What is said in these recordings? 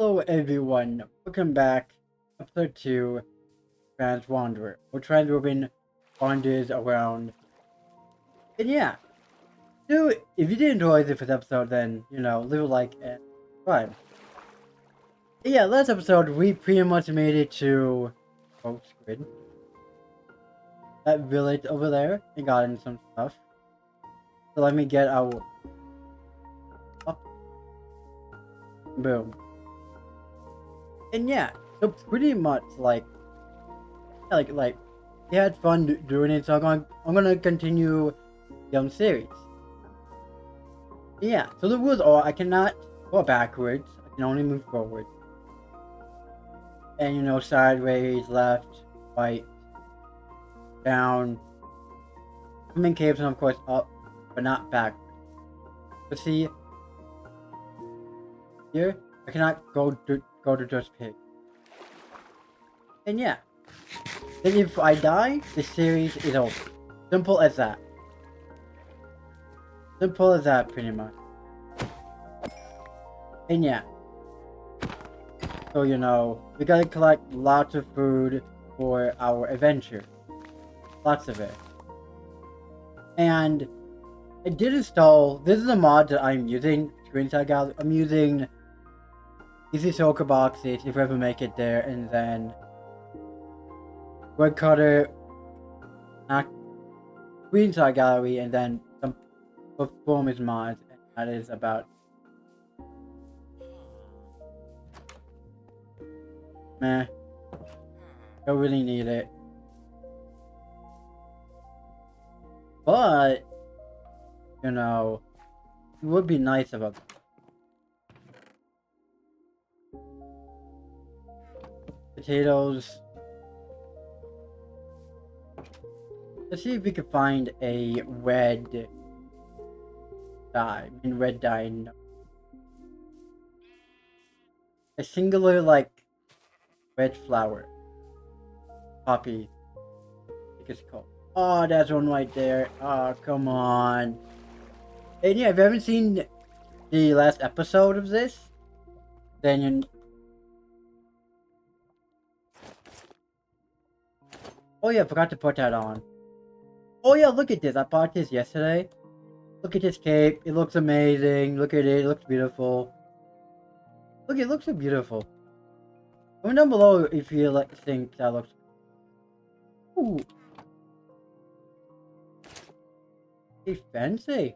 Hello everyone, welcome back. Episode 2, Trans Wanderer. Or Trans Urban wanders around. And yeah, so if you did enjoy this episode, then, leave a like and subscribe. Yeah, last episode, we pretty much made it to Squid. That village over there, and got in some stuff. So let me get our... Up. Boom. And yeah, so pretty much, like, they had fun doing it, so I'm gonna continue the series. Yeah, so the rules are I cannot go backwards, I can only move forward. And sideways, left, right, down, swimming caves, and of course up, but not backwards. But see, here, I cannot go to just pig. And yeah, then if I die, the series is over. Simple as that. Simple as that, pretty much. And yeah. So, we gotta collect lots of food for our adventure. Lots of it. And I did install, this is a mod that I'm using, Screenshot Gallery. I'm using Easy Shulker boxes, if we ever make it there, and then Woodcutter, Screenshot Gallery, and then some performance mods, and that is about meh. Don't really need it. But, it would be nice about potatoes. Let's see if we can find a red dye. Red dye. No. A singular, red flower. Poppy. I think it's called. Oh, that's one right there. Oh, come on. And yeah, if you haven't seen the last episode of this, then you... Oh yeah, I forgot to put that on. Oh yeah, look at this. I bought this yesterday. Look at this cape. It looks amazing. Look at it. It looks beautiful. Look, it looks so beautiful. Comment down below if you think that looks... Ooh. It's fancy.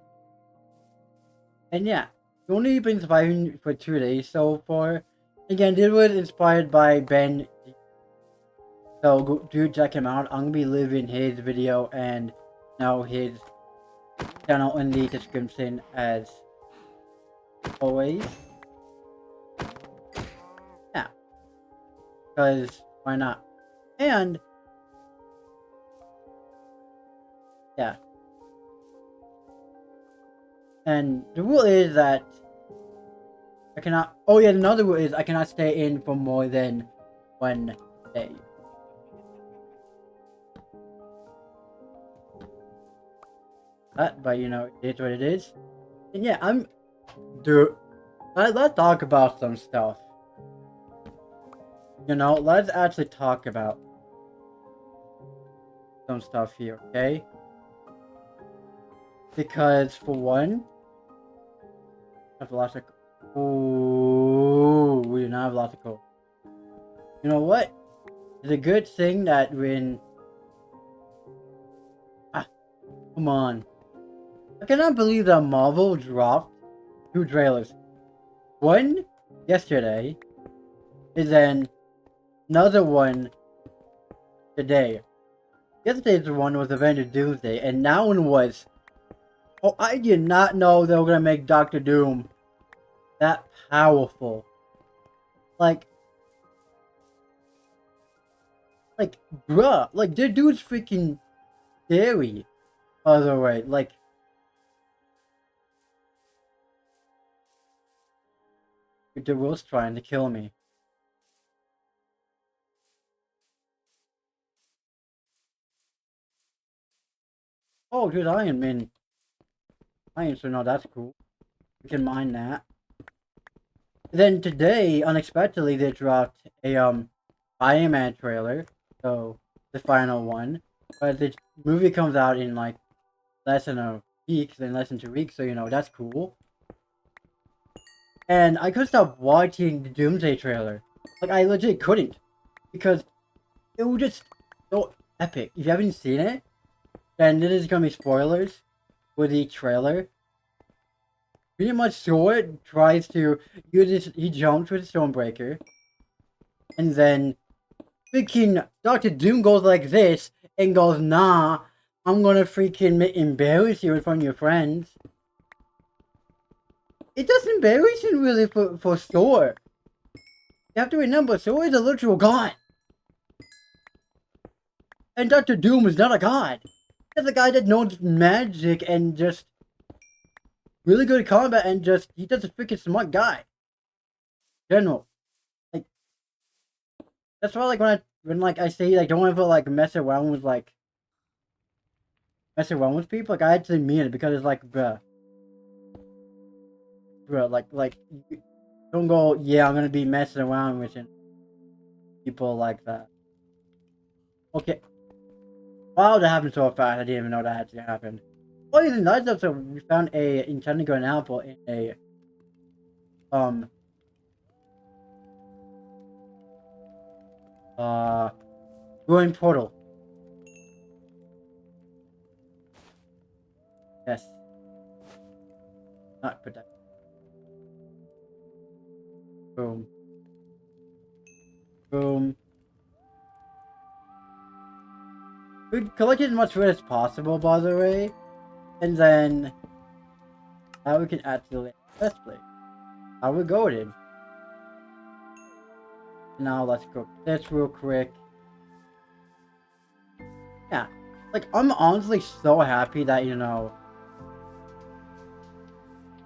And yeah, it's only been surviving for 2 days so far. Again, this was inspired by Ben. So do check him out. I'm gonna be leaving his video and his channel in the description as always. Yeah. Because why not? And yeah. And the rule is that I cannot... Oh yeah, another rule is I cannot stay in for more than 1 day. But it's what it is. And yeah, let's talk about some stuff. Let's actually talk about some stuff here, okay? Because for one, I have lots of... Ooh, we do not have lots of coal. You know what? It's a good thing that when... Come on. I cannot believe that Marvel dropped 2 trailers. One yesterday, and then another one today. Yesterday's one was Avengers Doomsday, and that one was... Oh, I did not know they were gonna make Doctor Doom that powerful. Bruh, their dude's freaking scary. By the way, the world's trying to kill me. Oh, dude, Iron Man. So no, that's cool. We can mine that. Then today, unexpectedly, they dropped a Iron Man trailer, so the final one. But the movie comes out in like less than a week, then less than 2 weeks, so that's cool. And I couldn't stop watching the Doomsday trailer. Like I legit couldn't, because it was just so epic. If you haven't seen it, then this is gonna be spoilers for the trailer. Pretty much Sword tries to use this, he jumps with Stormbreaker, and then freaking Dr. Doom goes like this, and goes, nah, I'm gonna freaking embarrass you in front of your friends. It does embarrassing really for Thor. You have to remember, Thor is a literal god. And Dr. Doom is not a god. He's a guy that knows magic and just really good at combat and just, he does a freaking smart guy. General. Like, that's why like when I say like don't ever like mess around with people, like I actually mean it because it's like bruh, like don't go, yeah, I'm gonna be messing around with people like that. Okay. Wow, that happened so fast. I didn't even know that actually happened. Oh, even nice though. So we found a Nintendo apple in a um uh ruined portal. Yes, not protect. Boom, boom. We collect as much food as possible, by the way, and then now we can add to the best plate. How we golden. Now let's cook this real quick. Yeah, like I'm honestly so happy that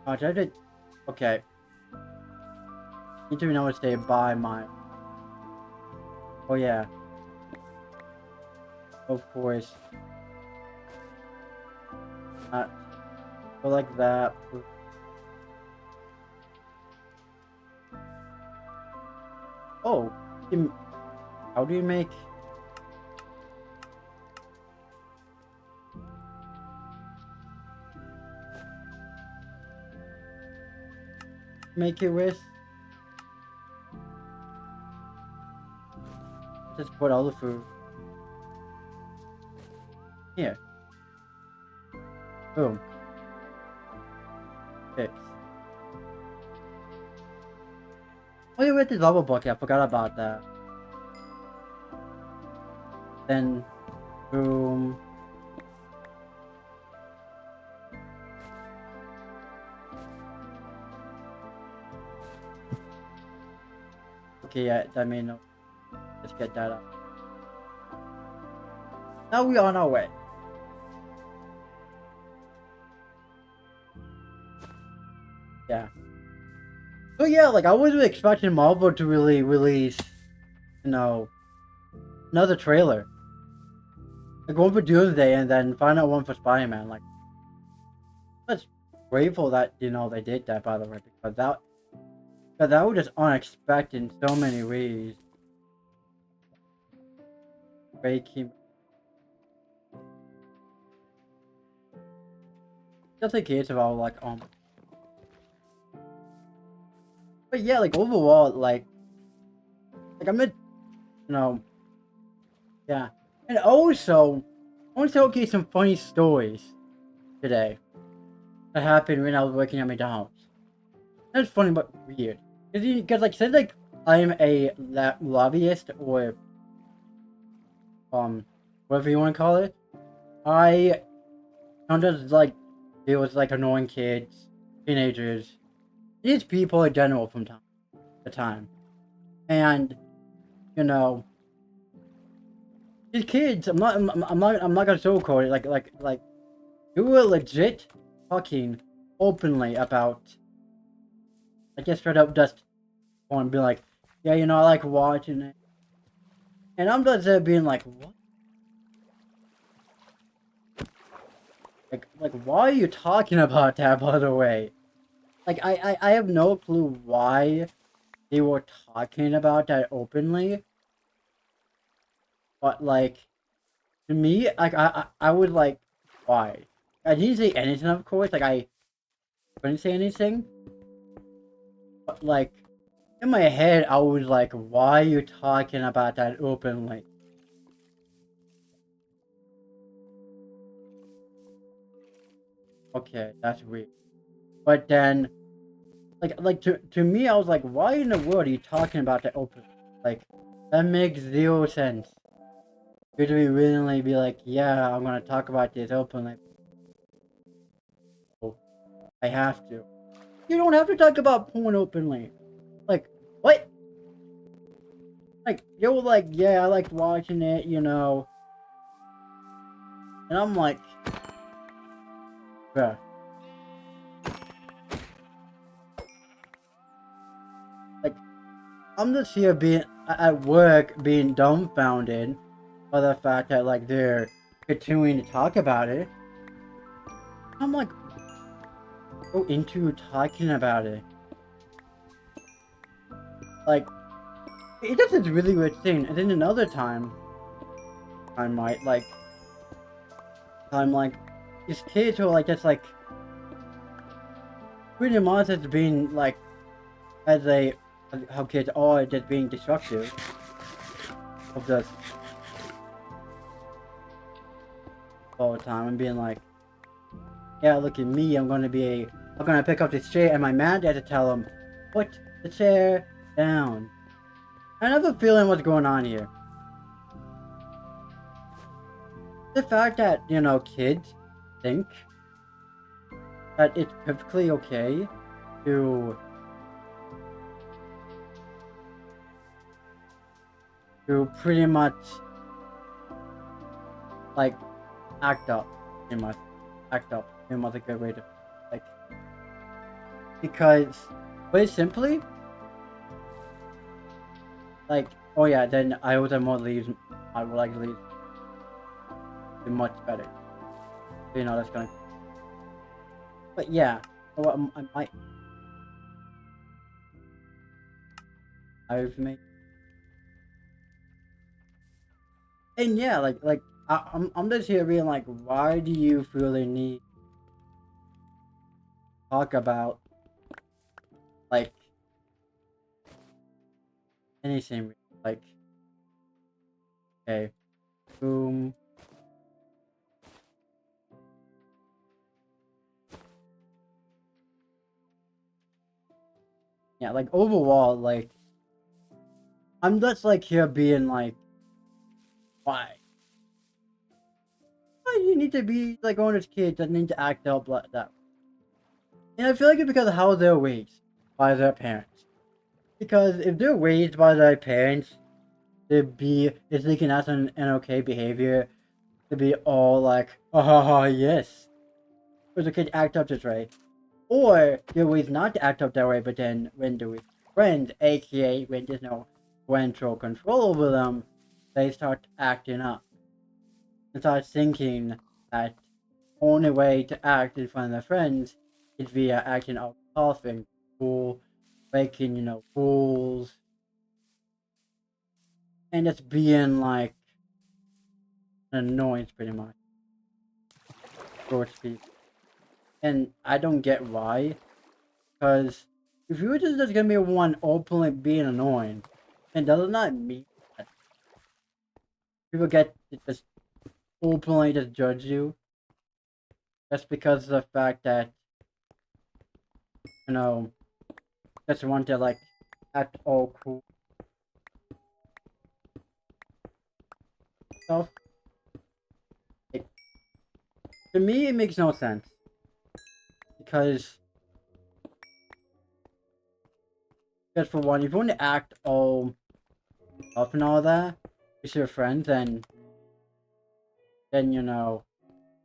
Oh, did I did. Okay. Need to know to stay by my. Oh yeah. Of course. Not go like that. Oh, how do you make it with? Just put all the food here. Boom. Fix. Oh, you read the level book. I forgot about that. Then, boom. Okay, yeah, that may no. Let's get that up. Now we're on our way. Yeah. So yeah, like I wasn't expecting Marvel to really release, another trailer. Like one for Doomsday and then final one for Spider-Man. Like, I'm just grateful that they did that, by the way, because that was just unexpected in so many ways. Breaking. Just a case of all like But yeah, like overall, I'm in, yeah. And also, I want to showcase some funny stories today that happened when I was working at McDonald's. That's funny but weird. Because like, since like I'm a lobbyist or whatever you want to call it, I don't just like deal with like annoying kids, teenagers, these people in general from time to time, and you know these kids. I'm not gonna sugarcoat it. Like you were legit talking openly about. I guess straight up just want to be like, yeah, I like watching it. And I'm just there being like, what? Like, why are you talking about that, by the way? like I have no clue why they were talking about that openly, but like to me, like I would like why? I didn't say anything, of course. Like I couldn't say anything, but like in my head, I was like, why are you talking about that openly? Okay, that's weird. But then, like to me, I was like, why in the world are you talking about that openly? Like that makes zero sense. You to be willingly be like, yeah, I'm gonna talk about this openly. Oh, I have to. You don't have to talk about porn openly. Like, what? Like, you were like, yeah, I liked watching it, you know. And I'm like, bruh. Like, I'm just here being, at work, being dumbfounded by the fact that, like, they're continuing to talk about it. I'm like, so into talking about it. Like, it does this really weird thing. And then another time, I might, like, I'm like, these kids who are like, just like, pretty much as being, like, as a, how kids are just being destructive of this all the time and being like, yeah, look at me, I'm gonna pick up this chair, and my man had to tell him, put the chair down. I have a feeling what's going on here. The fact that, you know, kids think that it's perfectly okay to pretty much like act up. It must act up. It must a good way to like, because very simply, like, oh yeah, then I would have more leaves. I would like leaves much better. You know, that's gonna. But yeah, so I might. I've made. And yeah, I'm just here being like, why do you feel the need to talk about like anything? Like, okay, boom. Yeah, like overall, like I'm just like here being like, why? Why do you need to be like one of those kids that need to act out like that? And I feel like it's because of how they're raised by their parents. Because if they're raised by their parents to be, if they can act an okay behavior, to be all like, ha ha ha, yes. Or the kid act up this way. Or they're raised not to act up that way, but then when they're with friends, aka when there's no parental control over them, they start acting up. And start thinking that only way to act in front of their friends is via acting out coughing, cool, breaking, you know, rules, and just being like an annoyance pretty much, so to speak. And I don't get why, because if you were just gonna be one openly being annoying, then does it not mean that people get to just openly just judge you just because of the fact that, you know, just want to like act all cool stuff? It, to me, it makes no sense because, just for one, if you want to act all up and all that with your friends, then you know,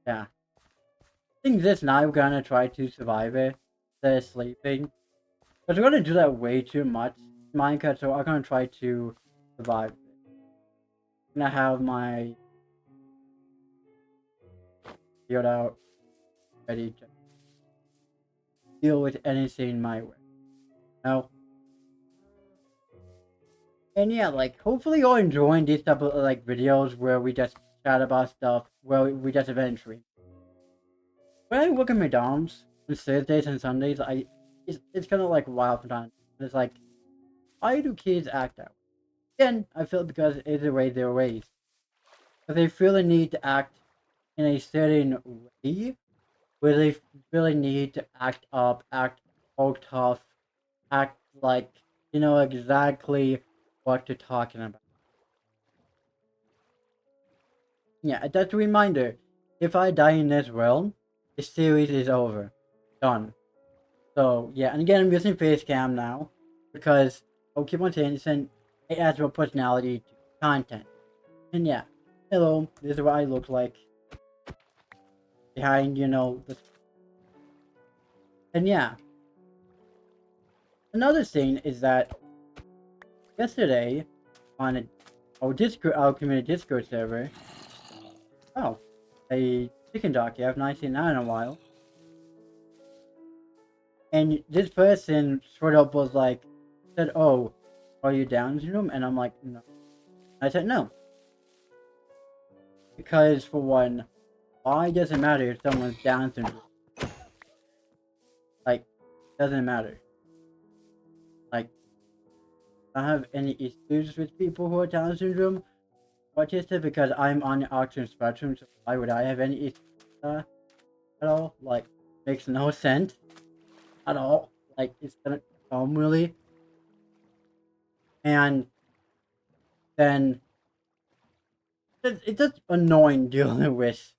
yeah. I think this night we're gonna try to survive it. Instead of sleeping, but we're gonna do that way too much, Minecraft. So I'm gonna try to survive it. I'm gonna have my build out ready to deal with anything my way. No. And yeah, like hopefully you're enjoying these type of like videos where we just chat about stuff, where we just eventually. When I work at McDonald's on Thursdays and Sundays, it's kind of like wild sometimes. It's like, why do kids act that way? Again, I feel because it's the way they're raised. But they feel the need to act in a certain way, where they really need to act up, act all tough, act like you know exactly what they're talking about. Yeah, that's a reminder. If I die in this world, the series is over. Done. So, yeah, and again, I'm using face cam now because I'll keep on saying this and it adds more personality to content. And yeah, hello, this is what I look like behind, you know, this. And yeah, another thing is that yesterday on our community Discord server, oh, a chicken donkey, I've not seen that in a while. And this person sort of was like, said, "Oh, are you Down syndrome?" And I'm like, "No." I said, "No." Because, for one, why does it matter if someone's Down syndrome? Like, doesn't matter. Like, I don't have any issues with people who are Down syndrome autistic because I'm on the autism spectrum, so why would I have any issues at all? Like, makes no sense at all. Like, it's gonna really. And then it's just annoying dealing with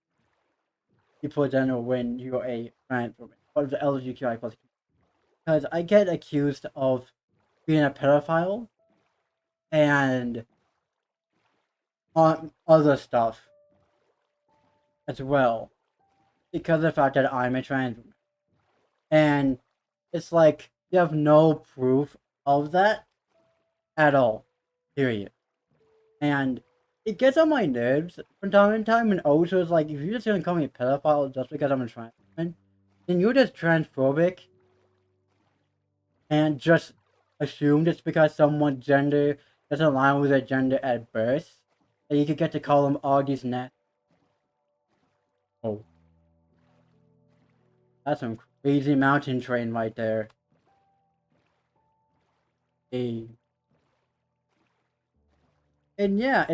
people general when you're a trans woman or the LGBTQIA plus because I get accused of being a pedophile and on other stuff as well because of the fact that I'm a trans woman. And it's like you have no proof of that at all. Period. And it gets on my nerves from time to time and also it's like if you're just gonna call me a pedophile just because I'm a trans woman, then you're just transphobic and just assume just because someone's gender doesn't align with their gender at birth, that you could get to call them all these net. Oh, that's some crazy mountain train right there. Hey. And yeah,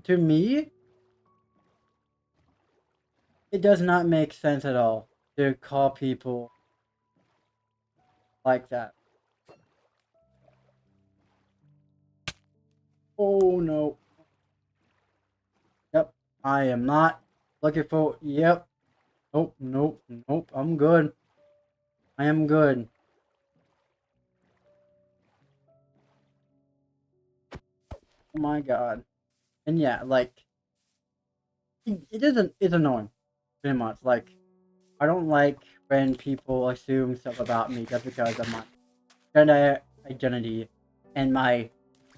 to me, it does not make sense at all to call people like that. Oh no. Yep, I am not looking for. Yep. Nope, nope, nope. I'm good. I am good. Oh my god. And yeah, like it isn't. It's annoying, pretty much. Like I don't like when people assume stuff about me just because of my gender identity and my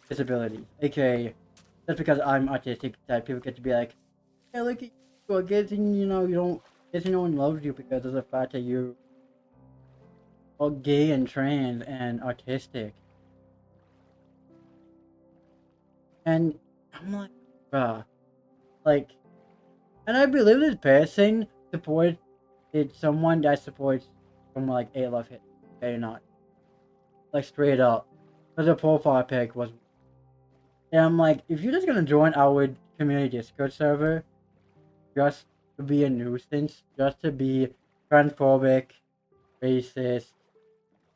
disabilities. AKA, just because I'm autistic, that people get to be like, "Hey, look at you! I guess you know you don't. I guess no one loves you because of the fact that you are gay and trans and autistic." And I'm like, bruh, like, and I believe this person supports it's someone that supports someone like A Love Hit. Okay, not like straight up, because the profile pic was. And I'm like, if you're just gonna join our community Discord server just to be a nuisance, just to be transphobic, racist,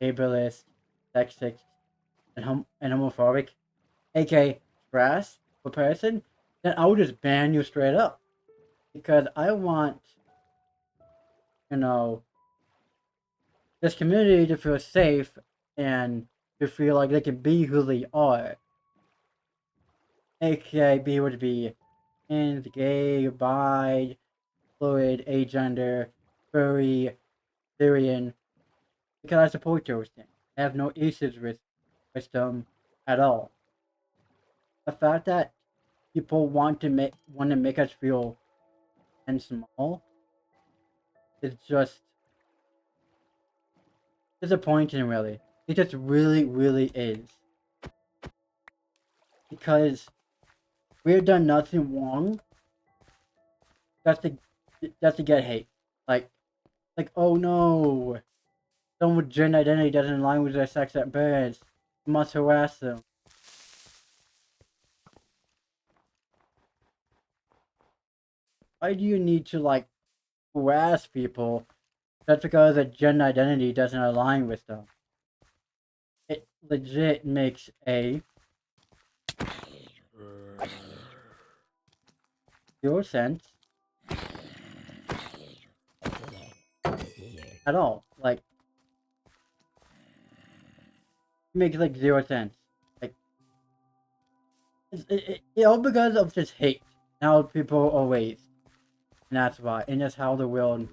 ableist, sexist, and homophobic, aka trash for person, then I would just ban you straight up. Because I want, you know, this community to feel safe and to feel like they can be who they are. AKA be able to be trans, gay, bi, fluid, agender, furry, Syrian, because I support those things. I have no issues with them at all. The fact that people want to make us feel and small is just disappointing, really. It just really, really is. Because we've done nothing wrong just to, just to get hate. Like, oh no, someone with gender identity doesn't align with their sex at birth. You must harass them. Why do you need to, like, harass people just because their gender identity doesn't align with them? It legit makes a zero sense at all. Like, it makes like zero sense. Like, it all because of just hate. How people are raised, and that's why, and that's how the world.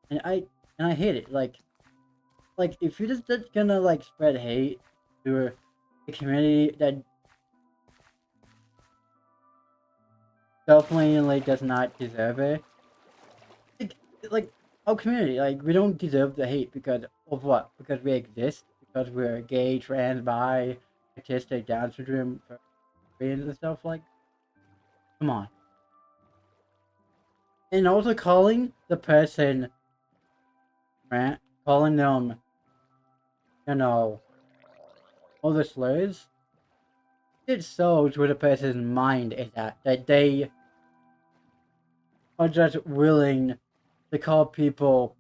And I hate it. Like if you're just gonna like spread hate to a community that definitely does not deserve it. Like, like our community, like we don't deserve the hate because of what? Because we exist, because we're gay, trans, bi, autistic, Down syndrome, and stuff like. Come on. And also calling the person, right? Calling them, you know, all the slurs. It shows where the person's mind is at. That they are just willing to call people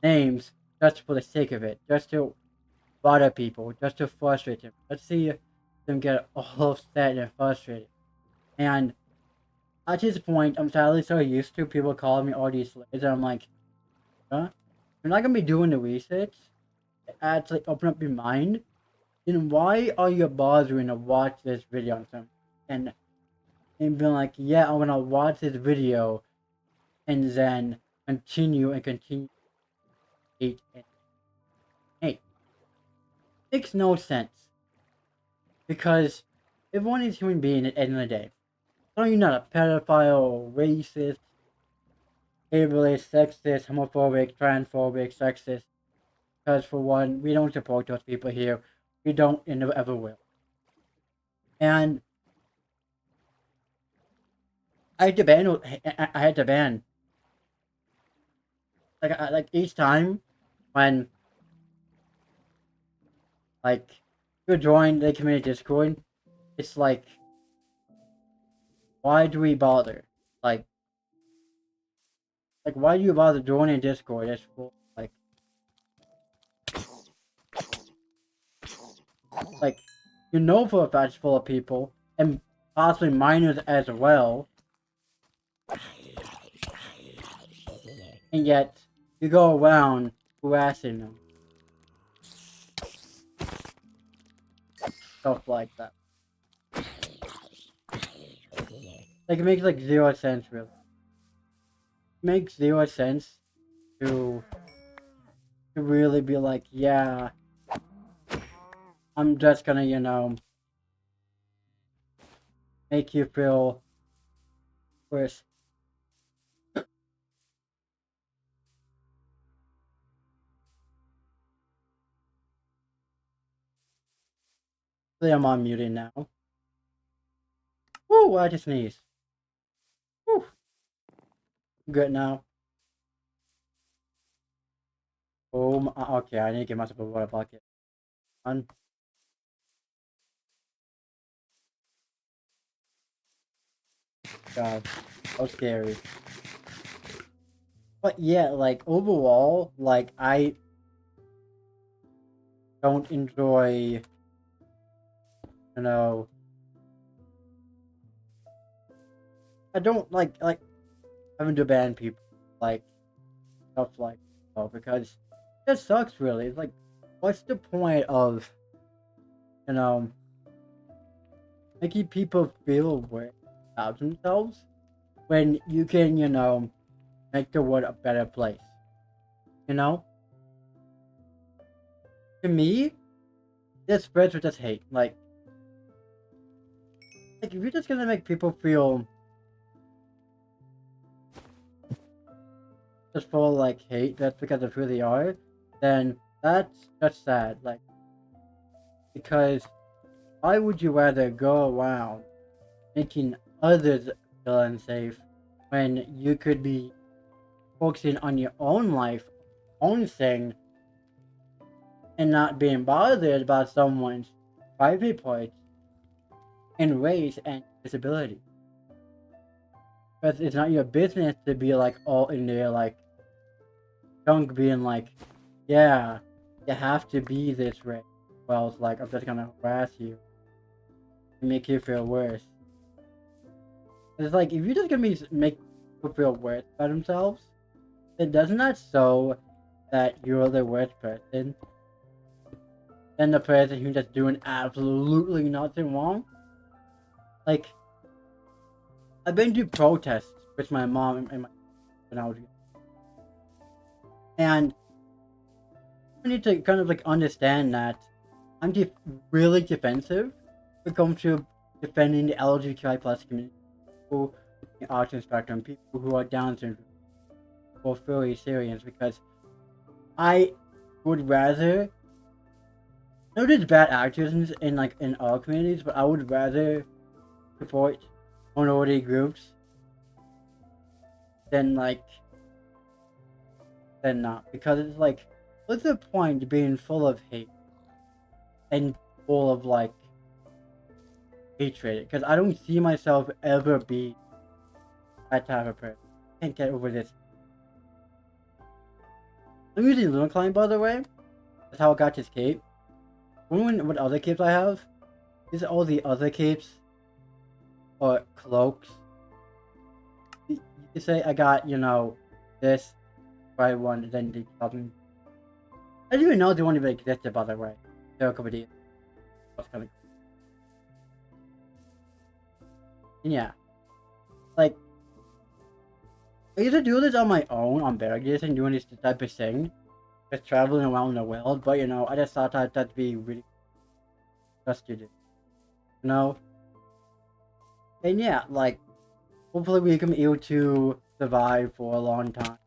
names just for the sake of it, just to bother people, just to frustrate them. Let's see them get all upset and frustrated. And at this point, I'm sadly so used to people calling me all these slurs, and I'm like, huh? You're not gonna be doing the research to actually open up your mind. Then why are you bothering to watch this video on something? And being like, yeah, I'm gonna watch this video and then continue and continue hate and hate. Makes no sense. Because everyone is human being at the end of the day. So you're not a pedophile, racist, ableist, sexist, homophobic, transphobic, sexist. Because for one, we don't support those people here. We don't and never ever will. And I had to ban. I had to ban. Like each time when like you join the community Discord, it's like, why do we bother? Like, why do you bother joining Discord? It's full, like you know for a fact it's full of people and possibly minors as well, and yet you go around harassing them, stuff like that. Like it makes like zero sense, really. It makes zero sense to really be like, yeah, I'm just gonna, make you feel worse. I'm on muting now. Woo, I just sneezed. Woo. Good now. Oh, okay, I need to get myself a water bucket. On. God, so scary. But yeah, like overall, like I don't enjoy, you know, I don't like having to ban people, like stuff like that, because it sucks really. It's like, what's the point of, you know, making people feel weird about themselves when you can, make the world a better place? You know? To me, this spreads with just hate. Like if you're just gonna make people feel just full like hate, that's because of who they are. then that's sad. Like, because why would you rather go around making others feel unsafe when you could be focusing on your own life, own thing, and not being bothered about someone's private parts and race and disability? Because it's not your business to be like all in there, like junk being like, yeah, you have to be this way. Well, it's like, I'm just gonna harass you and make you feel worse. It's like, if you're just gonna make people feel worse about themselves, then doesn't that show that you're the worst person than the person who's just doing absolutely nothing wrong? Like, I've been to protests with my mom and my when I was young, and I need to kind of like understand that I'm really defensive when it comes to defending the LGBTQI plus community, people in the autism spectrum, people who are Down syndrome, or fully Syrians, because I would rather. I know there's bad actors in like in all communities, but I would rather support minority groups than not, because it's like, what's the point being full of hate and full of like hatred? Because I don't see myself ever be that type of person. I can't get over this. I'm using Luna Klein, by the way. That's how I got this cape. Wondering what other capes I have? These are all the other capes or cloaks. You could say I got, this right one, then the something. I didn't even know they one even existed, by the way. There are a couple of these. That's kind of cool. And yeah, like, I used to do this on my own on Bedrock and doing this type of thing, just traveling around the world. But I just thought that'd be really just to do, you know. And yeah, like, hopefully we can be able to survive for a long time.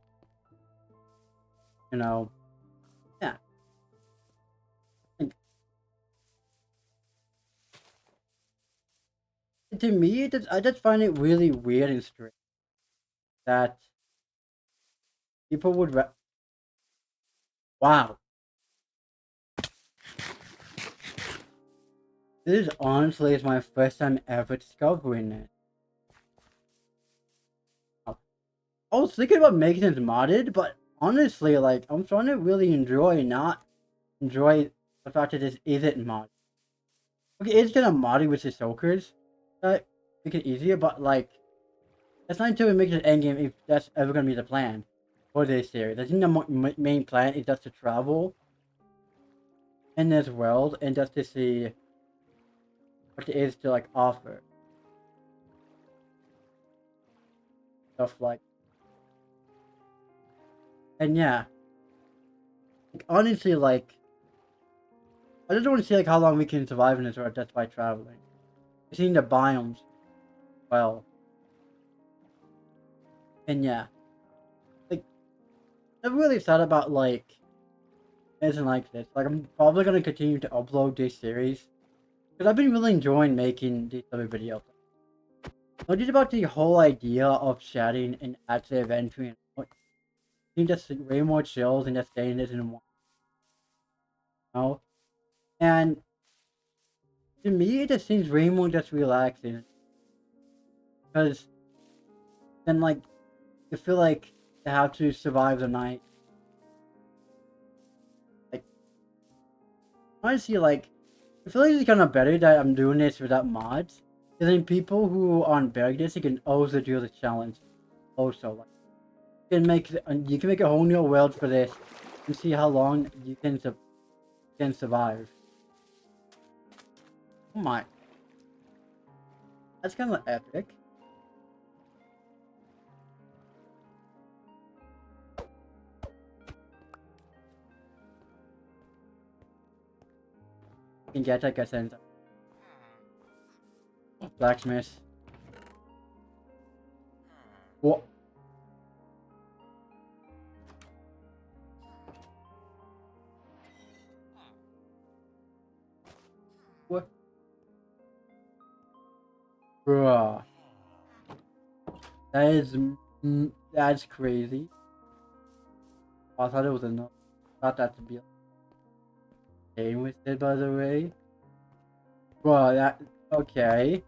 Yeah. And to me, I just find it really weird and strange that people would. Wow, this honestly is my first time ever discovering it. I was thinking about making it modded, but honestly, like, I'm trying to really not enjoy the fact that this isn't modded. Okay, it's gonna modded with the soakers, that make it easier, but like, that's not until we make it an endgame if that's ever gonna be the plan for this series. I think the main plan is just to travel in this world and just to see what it is to like offer stuff like. And yeah, like, honestly, like, I just want to see like how long we can survive in this world just by traveling. Seeing the biomes well. And yeah, like, I've really thought about like anything like this. Like, I'm probably gonna continue to upload this series because I've been really enjoying making these other videos. Not just about the whole idea of chatting and actually adventuring. Seems just way more chills and just staying this in one. And to me, it just seems way more just relaxing because then like you feel like you have to survive the night. Like, honestly, like, I feel like it's kind of better that I'm doing this without mods. Because then people who are on Bedrock, you can also do the challenge. Also, like, you can make a whole new world for this and see how long you can survive. Oh my, that's kind of epic. You can get like a sense of blacksmith. What? What? Bruh. That is... that's crazy. I thought it was enough. Thought that to be game with it, by the way. Bruh, that... okay.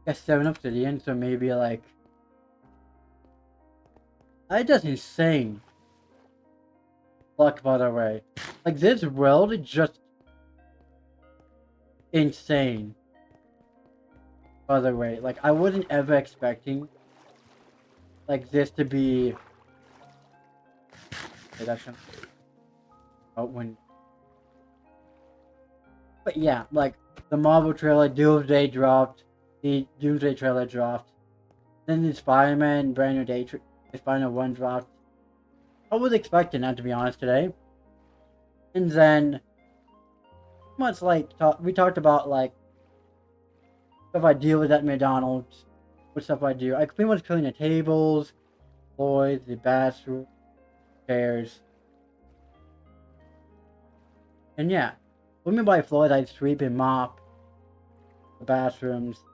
Got 7 obsidian, so maybe like... that's just insane. Luck, by the way. Like, this world is just... insane. By the way, like, I wasn't ever expecting... like, this to be... okay, that's gonna... oh, when... but yeah, like, the Marvel trailer, Doomsday dropped. The Doomsday trailer dropped. Then the Spider-Man Brand New Day, the Spider-Man 1 dropped. I was expecting that, to be honest, today. And then, much like, we talked about, like, stuff I deal with at McDonald's. What stuff I do. I pretty much clean the tables, floors, the bathroom, chairs. And yeah, what I mean by floors, I sweep and mop the bathrooms.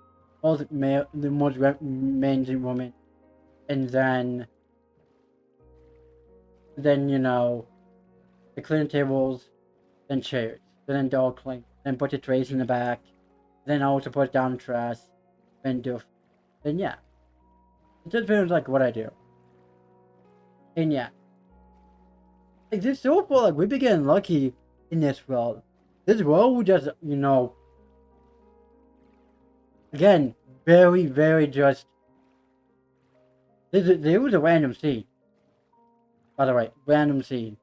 All the most men and women. And then, you know, the clean tables, then chairs, then all clean, then put the trays in the back, then also put down the trash, then yeah. It just feels like what I do. And yeah. Like, this so far, like, we've been getting lucky in this world. This world we just, you know, again, very, very just, there was a random scene. By the way, random scene.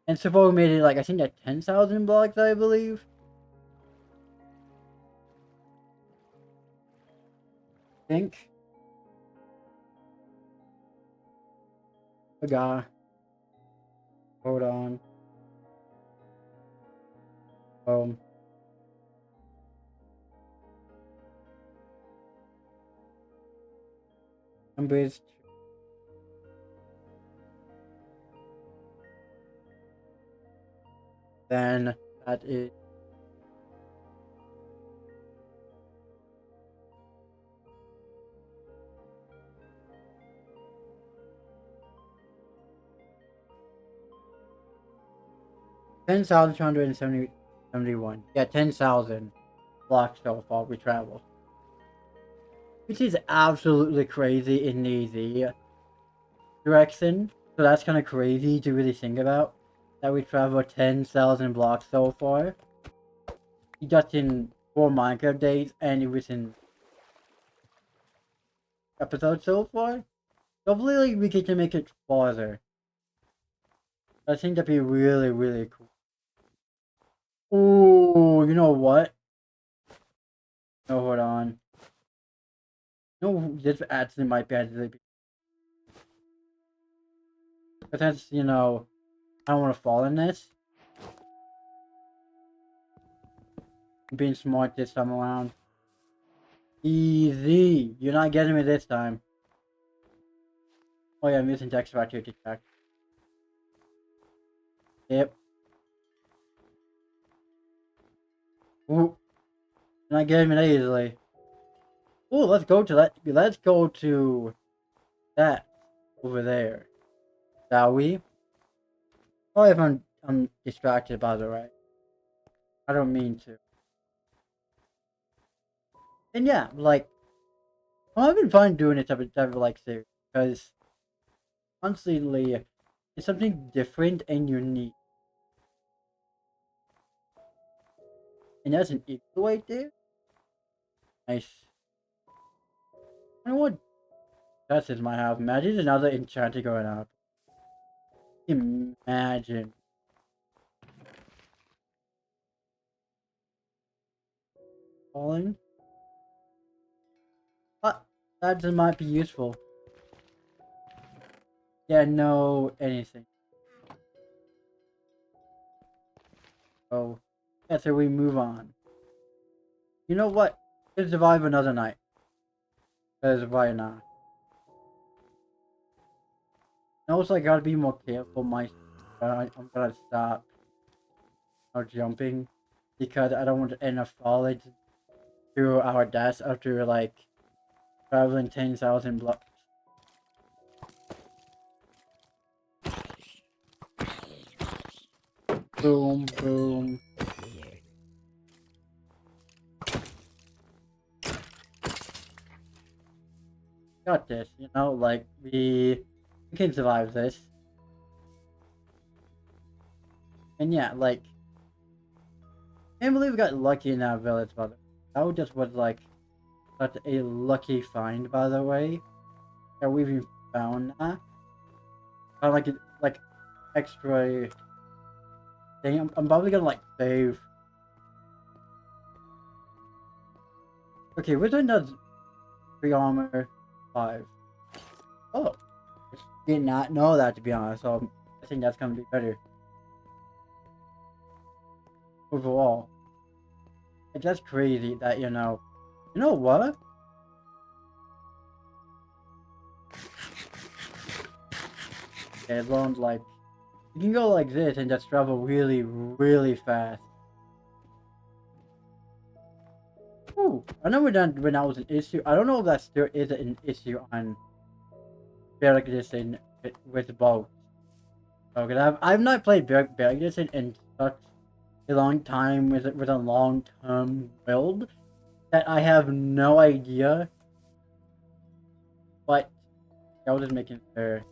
And so far we made it, like, I think at 10,000 blocks, I believe. Think. Hold on. Numbers. Then that is 10,271. Yeah, 10,000 blocks so far we traveled. Which is absolutely crazy in the Z direction. So that's kind of crazy to really think about. That we traveled 10,000 blocks so far. Just in 4 Minecraft days, and it was in episodes so far. Hopefully we get to make it farther. I think that'd be really, really cool. Ooh, you know what? No, hold on. No, this actually might be actually. But that's, you know, I don't want to fall in this. I'm being smart this time around. Easy. You're not getting me this time. Oh yeah, I'm using text factor to check. Yep. Ooh. You're not getting me that easily. Ooh, let's go to that. Let's go to that over there. Shall we? Oh, if I'm distracted, by the way. I don't mean to. And yeah, like, I'm having fun doing this type of like series because honestly, it's something different and unique. And that's an equal right there. Nice. I don't know what dresses might have. Imagine another enchanter going up. Imagine. Falling. But that might be useful. Yeah, no anything. Oh. Yeah, so we move on. You know what? Let's survive another night. Because why not? And also, I gotta be more careful. I'm gonna stop. Not jumping. because I don't want to end up falling to our deaths after like traveling 10,000 blocks. Boom, boom. Got this, you know, like we can survive this. And yeah, like I can't believe we got lucky in that village, by the way. That just was like such a lucky find, by the way. That we even found that. Kind of like extra thing. I'm probably gonna like save. Okay, which one does 3 armor 5? Oh, I did not know that, to be honest. So I think that's gonna be better overall. It's just crazy that you know what? Okay, as long as like you can go like this and just travel really, really fast. Ooh, I remember that when that was an issue. I don't know if that still is an issue on Bedrock Edition with both. Okay, I've not played Bedrock Edition in such a long time with a long term build that I have no idea. But I was just making sure.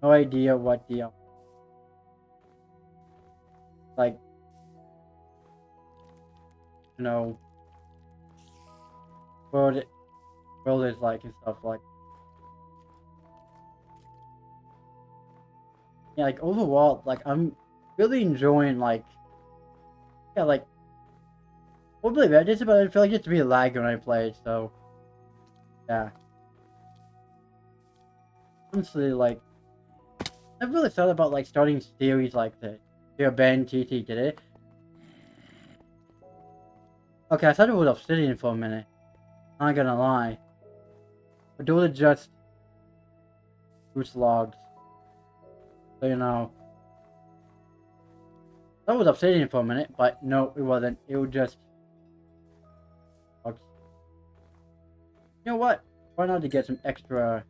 No idea what the like you know world world is like and stuff like. Yeah, like overall, like I'm really enjoying like yeah, like probably bad this, but I feel like it's to be lag when I play it, so yeah. Honestly, like I've really thought about like starting series like this. Yeah, Ben TT did it. Okay, I thought it was Obsidian for a minute. I'm not gonna lie. But those are just loose logs. So you know. That was Obsidian for a minute, but no, it wasn't. It was just logs. You know what? Why not to get some extra?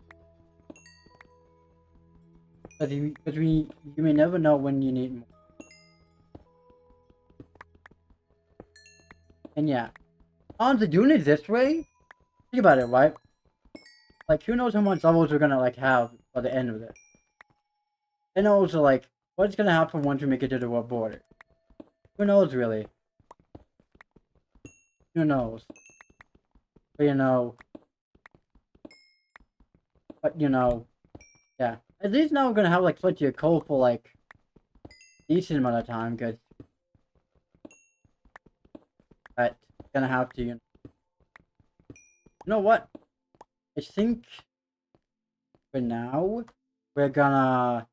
Because you may never know when you need more. And yeah, honestly, doing it this way, think about it, right? Like, who knows how much levels we're gonna like have by the end of it? And also, like, what's gonna happen once we make it to the world border? Who knows, really? Who knows? But yeah. At least now we're gonna have like such a cold for like decent amount of time, because that's gonna have to. You know what? I think for now we're gonna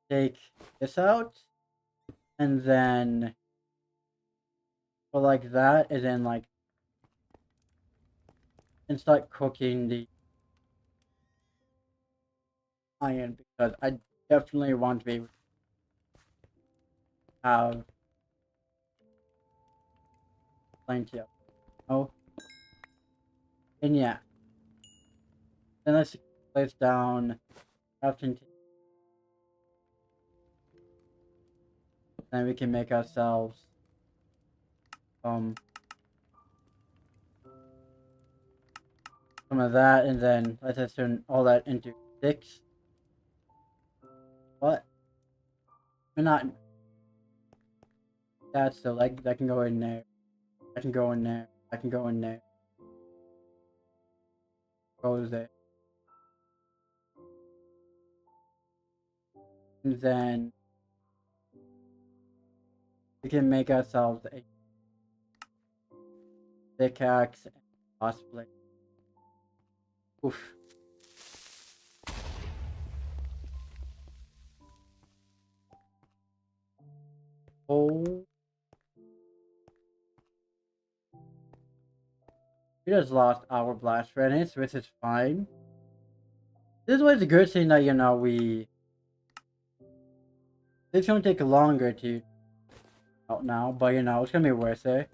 take this out, and then go like that, and then like and start cooking the iron, because I definitely want to be able to have plenty of. Oh, and yeah. Then let's place down crafting. Then we can make ourselves some of that, and then let's just turn all that into sticks. What? We're not. That's the like that can go in there. That can go in there. That can go in there. Goes there. And then we can make ourselves a pickaxe and possibly. Oof. Oh. We just lost our blast furnace, which is fine. This was a good thing that we. It's gonna take longer to out now, but you know, it's gonna be worth it.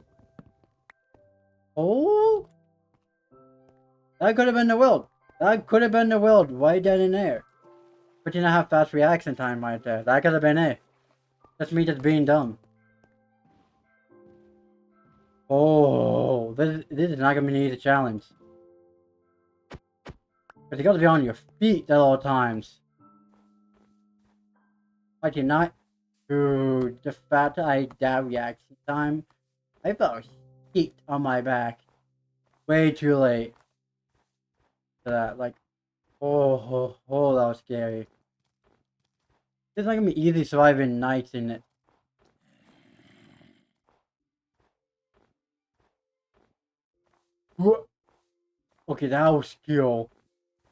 Oh, that could have been the world. That could have been the world right then and there. 13.5 fast reaction time right there. That could have been it. That's me just being dumb. Oh, this is not gonna be an easy challenge. Because you gotta be on your feet at all times. I cannot. Dude, the fact that I that reaction time, I felt heat on my back. Way too late for that. Like, that was scary. It's not gonna be easy surviving nights in it. Okay, that was skill.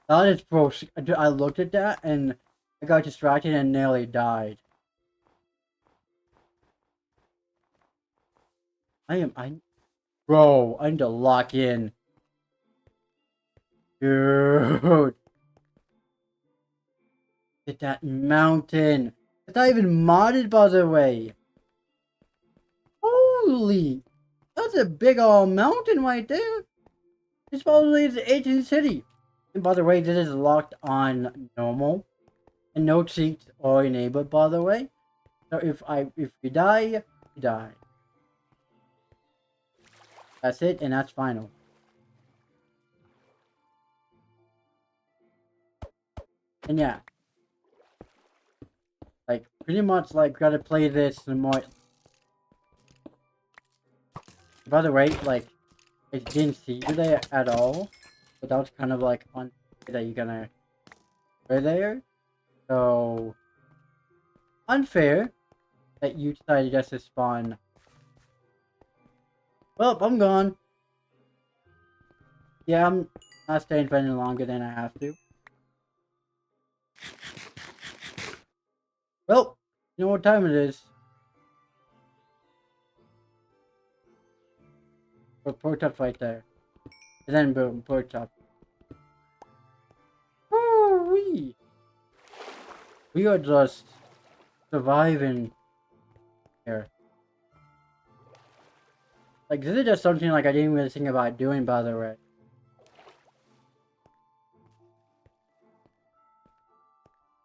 That is pro. I looked at that and I got distracted and nearly died. Bro, I need to lock in. Dude. Get that mountain. It's not even modded, by the way. Holy. That's a big old mountain right there. It's probably the ancient city. And by the way, this is locked on normal. And no cheats are enabled, by the way. So if you die, you die. That's it, and that's final. And yeah. Like, pretty much, like, gotta play this more. By the way, like, I didn't see you there at all. But that was kind of like on that you're gonna go there. So, unfair that you decided just to spawn. Well, I'm gone. Yeah, I'm not staying for any longer than I have to. Well, you know what time it is. Pork up right there. And then boom, pork up. Woo-wee! We are just surviving here. Like, this is just something like I didn't really think about doing, by the way.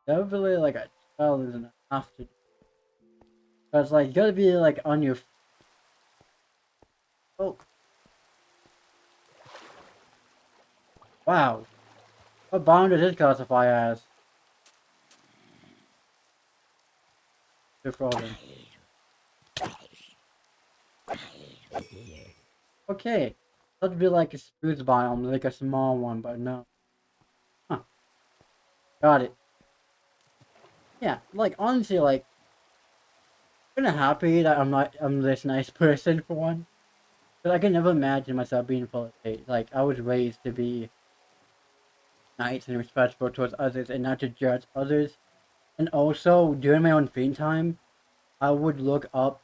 Definitely, like, a child isn't enough to do. But like, you gotta be, like, on your... Oh. Wow. What bound does this classify as? Good problem. Okay. That'd be like a spruce biome, like a small one, but no. Huh. Got it. Yeah, like, honestly, like, I'm kinda happy that I'm this nice person for one. But I can never imagine myself being full of hate. Like, I was raised to be nice and respectful towards others and not to judge others. And also, during my own free time, I would look up,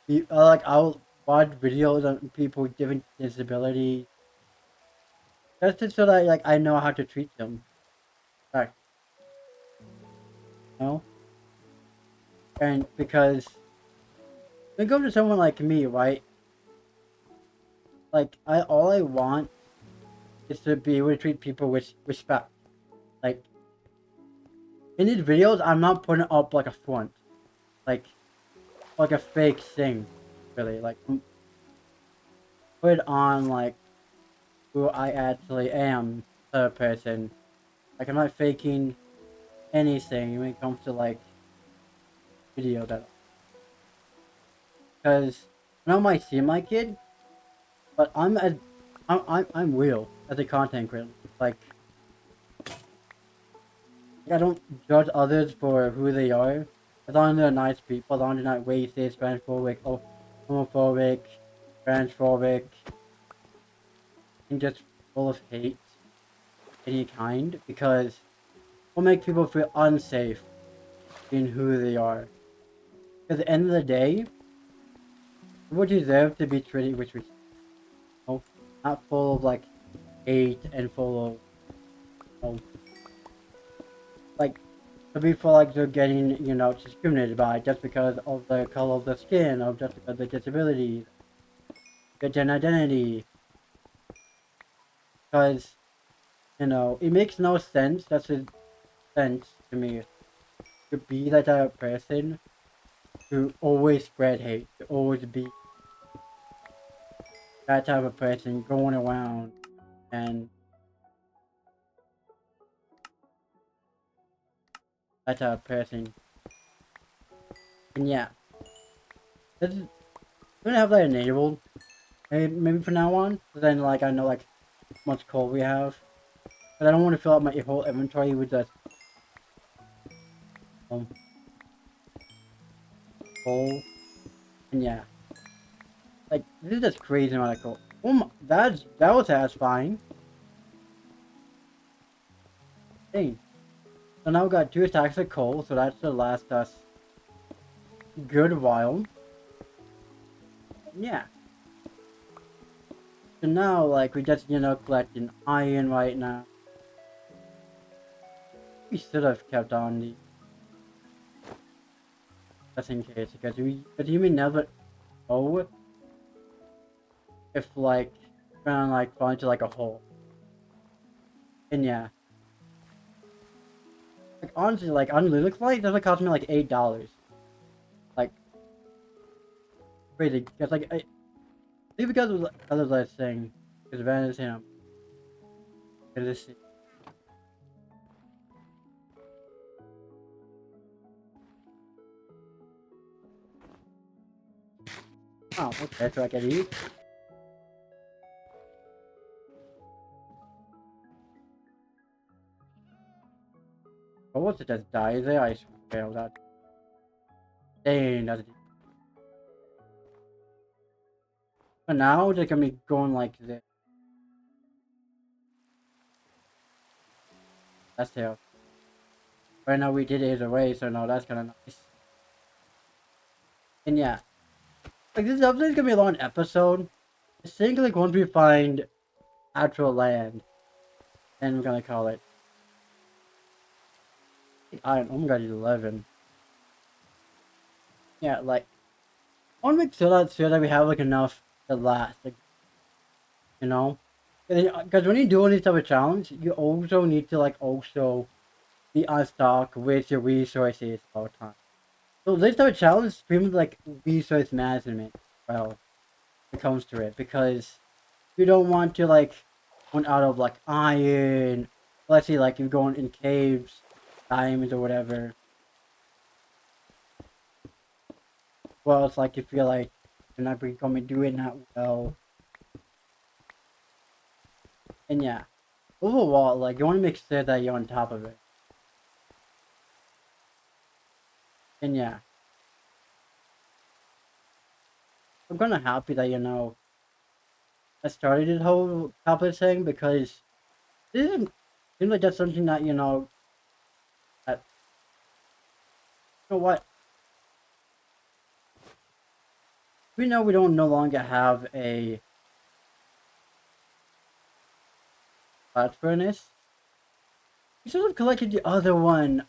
like, I'll watch videos on people with different disabilities. That's just so that, like, I know how to treat them. Right. You know? And because, when it comes to someone like me, right? Like, all I want is to be able to treat people with respect. Like, in these videos, I'm not putting up, like, a front. Like a fake thing, really. Like, put on, like, who I actually am as a person. Like, I'm not faking anything when it comes to, like, video that. Because I know I might seem like it, but I'm real as a content creator. Like, I don't judge others for who they are. As long as they're nice people, as long as they're not racist, transphobic, or homophobic, transphobic, and just full of hate any kind, because it will make people feel unsafe in who they are. Because at the end of the day, people deserve to be treated with respect, you know? Not full of, like, hate and full of, you know, like, Some people like they're getting, discriminated by just because of the color of the skin, or just because of the disabilities, their gender identity. Because, it makes no sense, that's a sense to me, to be that type of person, to always spread hate, to always be that type of person going around and that type of person. And yeah, this is, I'm gonna have that enabled, maybe from now on, so then like I know like how much coal we have. But I don't want to fill out my whole inventory with just um, coal. And yeah, like this is just crazy amount of coal. Oh my, that was satisfying. Dang. So now we got 2 stacks of coal, so that should last us a good while. And yeah. So now like we just collecting iron right now. We should have kept on the just in case because you may never know if like we're gonna like fall into like a hole. And yeah. Like honestly, like on Linux Lite, that would cost me like $8. Like crazy. Because like I think because of the other last thing, because Van is him. Let's see. Oh, okay, so I can eat. But what's it just die there? I swear that. Dang, that's deep. But now they're gonna be going like this. That's terrible. Right now we did it away, so no, that's kinda nice. And yeah. Like this episode is gonna be a long episode. I think like once we find actual land, then we're gonna call it. I don't know, oh my god, 11. Yeah, like I wanna make sure that we have like enough to last, like, you know? Because when you do any type of challenge, you also need to like also be on stock with your resources all the time. So this type of challenge is pretty much like resource management. Well, when it comes to it, because you don't want to like run out of like iron. Let's say like you're going in caves, diamonds or whatever. Well, it's like you feel like you're not becoming doing that well, and yeah, overall, like you want to make sure that you're on top of it, and yeah, I'm kind of happy that I started this whole tablet thing because this isn't seems like that's something that that what we know we don't no longer have a blast furnace. We should have collected the other one.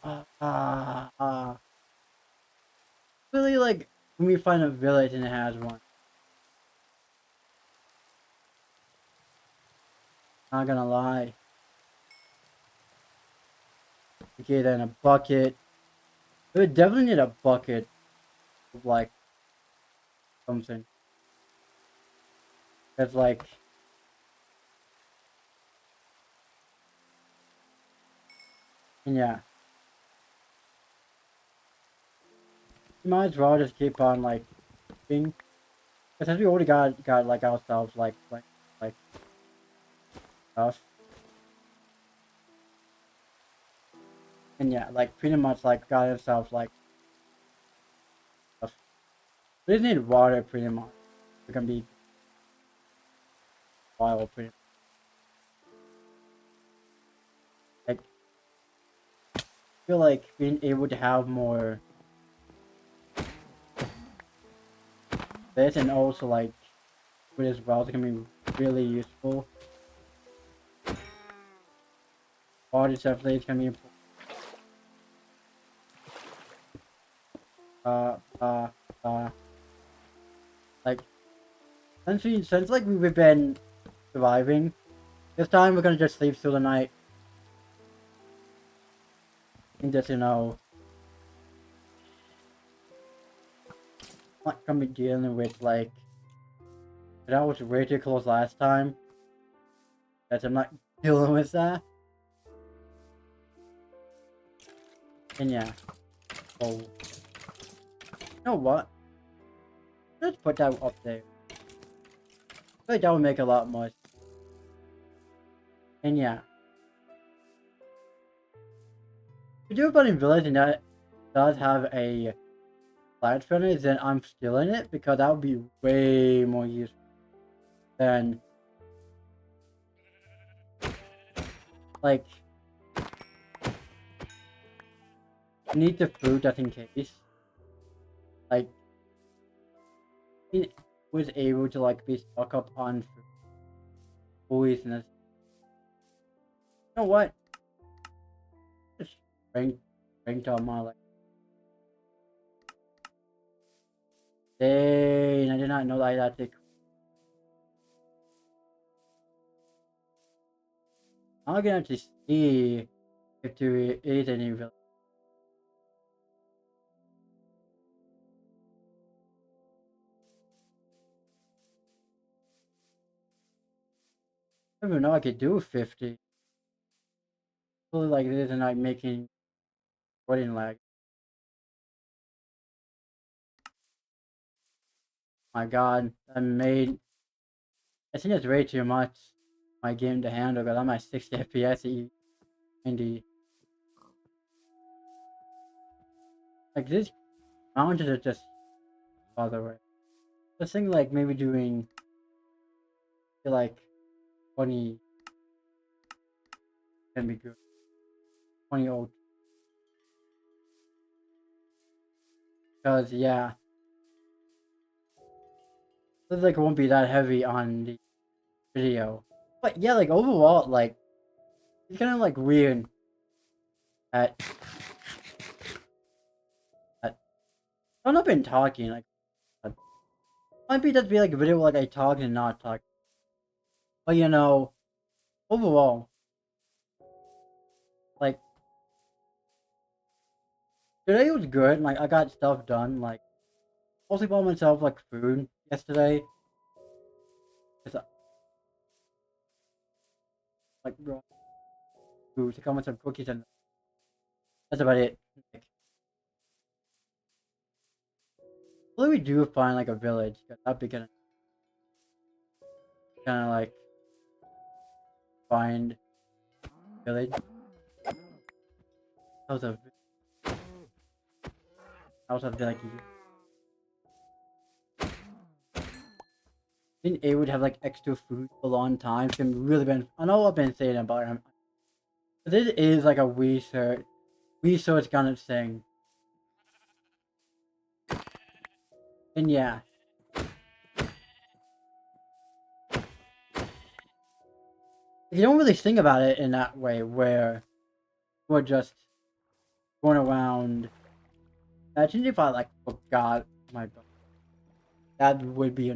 Really like when we find a village and it has one. Not gonna lie. Okay, then a bucket. We would definitely need a bucket of like something. That's like, and yeah, you might as well just keep on like being. Because since we already got like ourselves like stuff, and yeah, like pretty much like got ourselves like stuff. We just need water pretty much. We're gonna be wild pretty much. Like I feel like being able to have more this and also like food as well is gonna be really useful. Water definitely is gonna be important. uh, uh, uh. Like, since like we've been surviving, this time we're gonna just sleep through the night. And just, not gonna be dealing with, like, that was way too close last time. That I'm not dealing with that. And yeah. Oh. You know what? Let's put that up there. I feel like that would make a lot more sense. And yeah. If you do a bunny village and that does have a flat furnace, then I'm still in it because that would be way more useful than, like, I need the food just in case. Like, he was able to, like, be stocked up on food. Always in this. You know what? Just strength on my, like, dang, I did not know that I had to. I'm gonna have to see if there is any village. I don't even know I could do 50. Really like this and like making wedding lag. My god, I think it's way too much my game to handle because I'm at 60 FPS at 90. Like this mountains are just farther away. This thing like maybe doing like 20 can be good. 20 old. Because yeah. This like won't be that heavy on the video. But yeah, like overall, like it's kind of like weird that I've not been talking like might be just be like a video like I talk and not talk. But overall, like today was good. Like I got stuff done. Like mostly bought myself like food yesterday. It's like raw food to come with some cookies and that's about it. Like, hopefully we do find like a village. 'Cause that'd be kind of like find village. That was a like being able to have like extra food for a long time can really been. I know I've been saying about it, but this is like a research kind of thing. And yeah, you don't really think about it in that way where we're just going around. Imagine if I like forgot my book. That would be.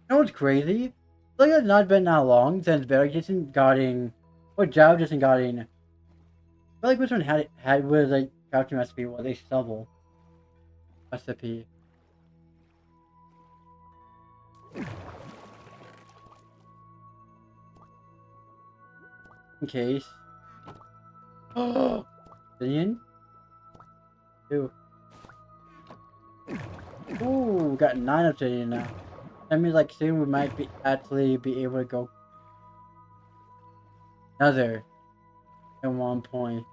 You know what's crazy? Like it's not been that long since Bedrock just gotten, or Java just gotten. I feel like which one had was like crafting recipe was a shovel recipe. In case. Oh, Billion? Ooh. Ooh, got 9 obsidian now. That means like soon we might actually be able to go another at one point.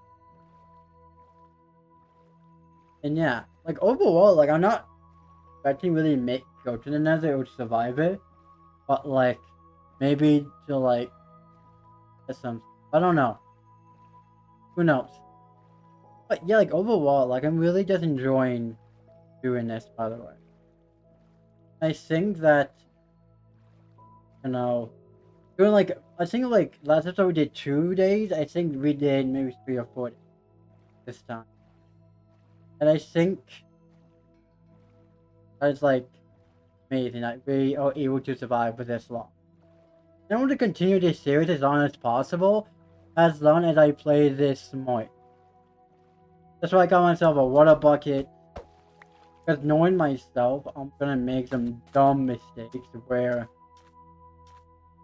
And yeah, like overall, like I'm not expecting really go to the nether or survive it. But like maybe to like get some, I don't know. Who knows? But yeah, like overall, like I'm really just enjoying doing this, by the way. I think that, you know, doing like, I think like last episode we did 2 days. I think we did maybe 3 or 4 days this time. And I think that's like amazing that we are able to survive for this long. I want to continue this series as long as possible, as long as I play this more. That's why I got myself a water bucket. Because knowing myself, I'm gonna make some dumb mistakes where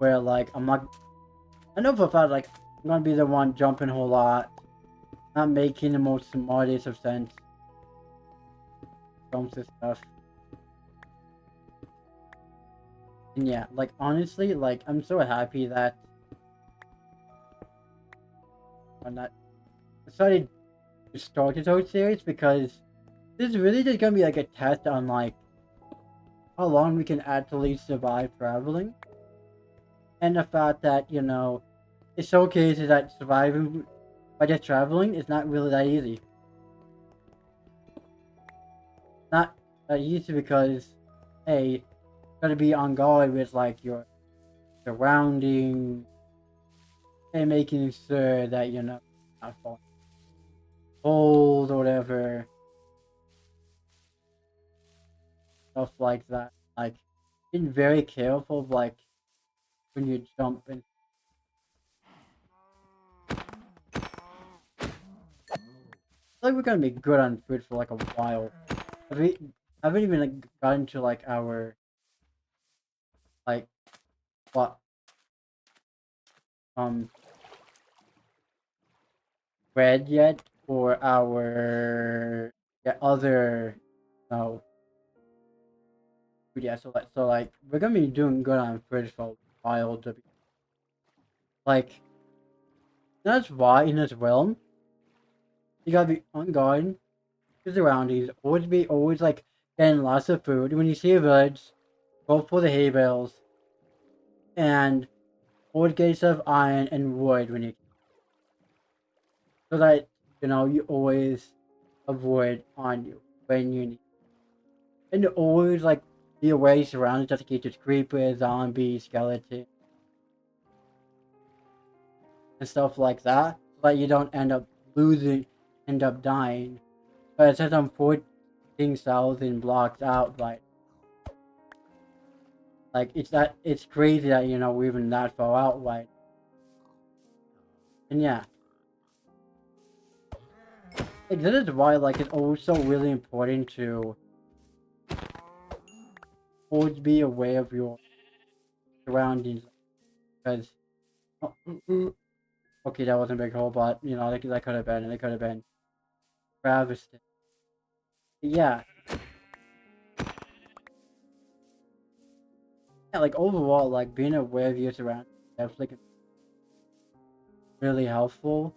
like I'm not. I know for a fact like I'm gonna be the one jumping a whole lot, not making the most smartest of sense. Dumps and stuff. And yeah, like honestly, like I'm so happy that I'm not decided to start this whole series because this is really just gonna be like a test on like how long we can actually survive traveling. And the fact that, you know, it showcases that surviving by just traveling is not really that easy. Not that easy because, hey, you gotta be on guard with like your surroundings and making sure that you're not falling holes or whatever. Stuff like that. Like, being very careful of like when you jump and like we're gonna be good on food for like a while. We haven't even like, gotten to like our like what um bread yet or our other no food yet. So like we're gonna be doing good on food for a while to be like that's why in this realm you gotta be on guard to surroundings, always like getting lots of food. When you see a village, go for the hay bales and always get yourself iron and wood when you so that you know you always avoid on you when you need and always like be aware your surroundings just in case there's creepers, zombies, skeletons, and stuff like that. So that you don't end up dying. But it says I'm 14,000 blocks out, like it's crazy that you know we're even that far out, right? And yeah, like this is why like it's also really important to always be aware of your surroundings because okay, that wasn't a big hole, but you know that could have been, it could have been travesty. Yeah, yeah, like overall, like being aware of your surroundings definitely can be really helpful.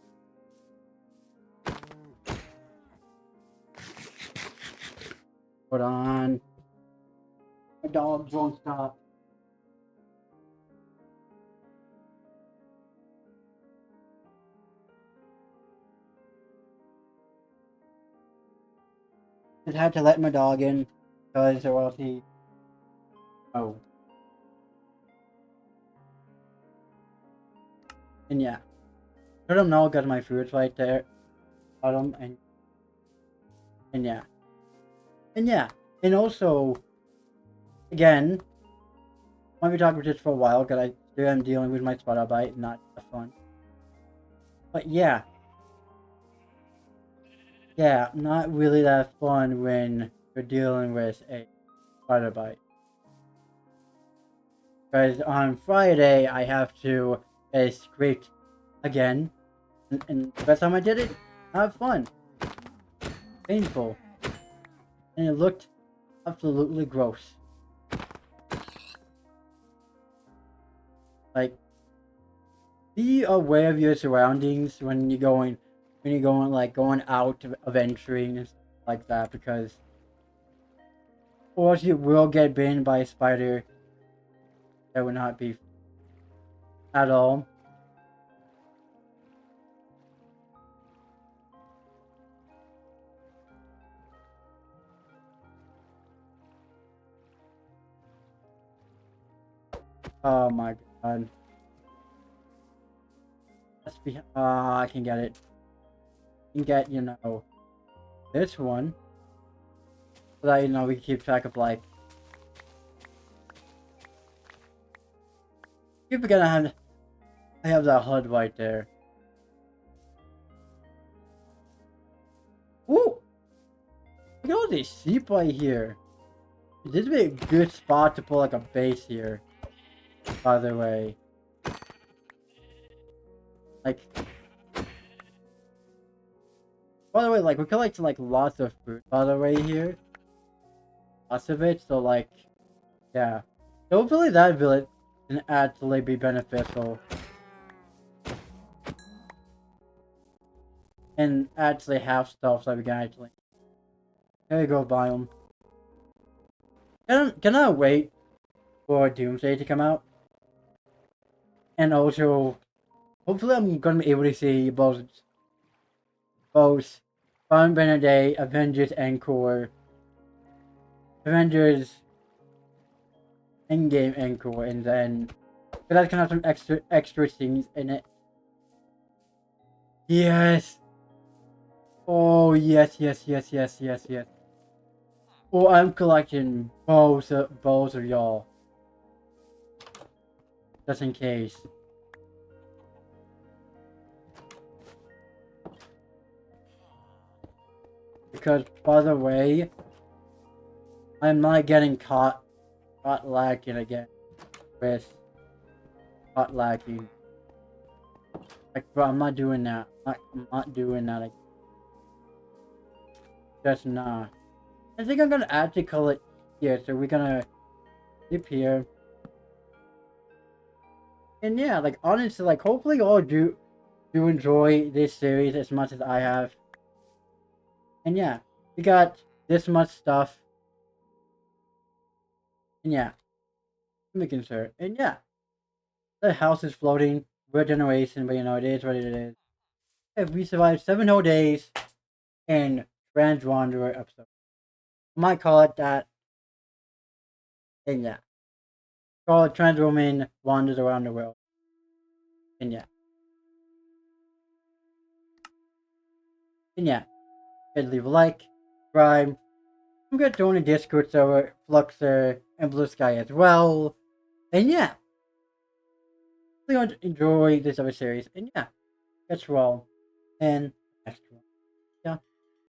Hold on, my dogs won't stop. Just had to let my dog in because or else he. Oh, and yeah, let him know because my food's right there. Got him and yeah, and yeah, and also again, I might be talking about this for a while because I still am dealing with my spider bite, not the fun. But yeah, yeah, not really that fun when you're dealing with a spider bite. Because on Friday I have to get it scraped again, and the first time I did it, not fun, painful, and it looked absolutely gross. Like, be aware of your surroundings when you're going like going out of entering and stuff like that because or you will get bitten by a spider that would not be at all. Oh my god. Let's be I can get it. You can get, you know, this one. So that, you know, we can keep track of, like... Keep forgetting I have that HUD right there. Ooh! Look at all these sheep right here. This would be a good spot to put, like, a base here. By the way. Like... By the way, like, we collect, like, lots of food, by the way, here. Lots of it, so, like... Yeah. So hopefully that village can actually be beneficial. And actually have stuff so we can actually... There you go, biome. Can I wait for Doomsday to come out? And also, hopefully I'm gonna be able to see both Final Benedict, Avengers Encore, Avengers Endgame Encore, and then... But that's gonna have some extra things in it. Yes! Oh, yes. Oh, I'm collecting both of y'all. Just in case. Because, by the way, I'm not getting caught lagging again. With caught lagging. Like, bro, I'm not doing that. I'm not doing that again. Just not. I think I'm gonna actually call it here, so we're gonna keep here. And yeah, like, honestly, like, hopefully you all do enjoy this series as much as I have. And yeah, we got this much stuff. And yeah, making sure. And yeah, the house is floating. We're a generation, but you know, it is what it is. If we survived 7 whole days in Trans Wanderer episode. I might call it that. And yeah. Call it Trans Woman Wanders Around the World. And yeah. And yeah. Guys, leave a like, subscribe. I'm gonna join the Discord server, Fluxer, and Blue Sky as well. And yeah. Please enjoy this other series. And yeah. That's all. And